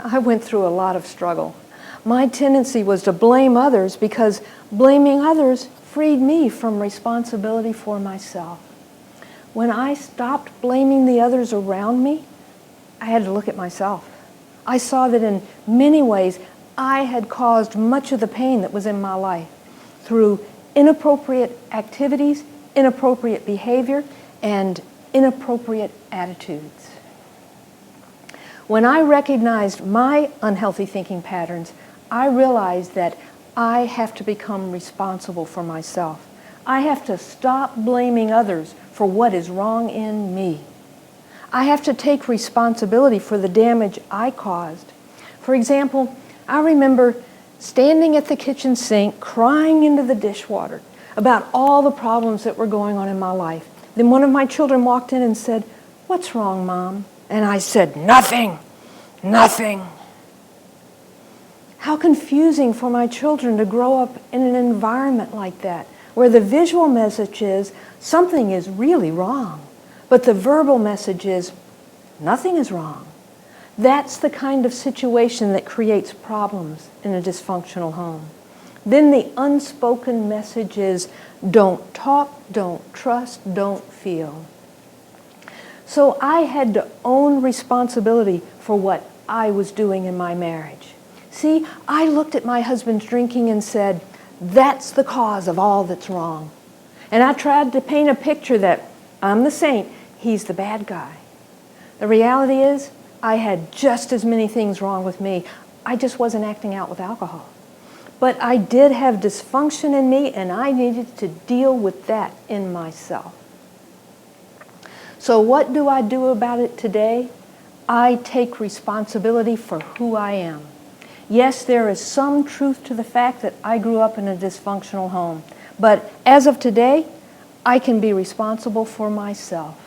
I went through a lot of struggle. My tendency was to blame others because blaming others freed me from responsibility for myself. When I stopped blaming the others around me, I had to look at myself. I saw that in many ways I had caused much of the pain that was in my life through inappropriate activities, inappropriate behavior, and inappropriate attitudes. When I recognized my unhealthy thinking patterns, I realized that I have to become responsible for myself. I have to stop blaming others for what is wrong in me. I have to take responsibility for the damage I caused. For example, I remember standing at the kitchen sink, crying into the dishwater about all the problems that were going on in my life. Then one of my children walked in and said, "What's wrong, Mom?" And I said, "Nothing, nothing." How confusing for my children to grow up in an environment like that, where the visual message is something is really wrong, but the verbal message is nothing is wrong. That's the kind of situation that creates problems in a dysfunctional home. Then the unspoken message is don't talk, don't trust, don't feel. So I had to own responsibility for what I was doing in my marriage. See, I looked at my husband's drinking and said, that's the cause of all that's wrong. And I tried to paint a picture that I'm the saint, he's the bad guy. The reality is, I had just as many things wrong with me. I just wasn't acting out with alcohol. But I did have dysfunction in me, and I needed to deal with that in myself. So what do I do about it today? I take responsibility for who I am. Yes, there is some truth to the fact that I grew up in a dysfunctional home. But as of today, I can be responsible for myself.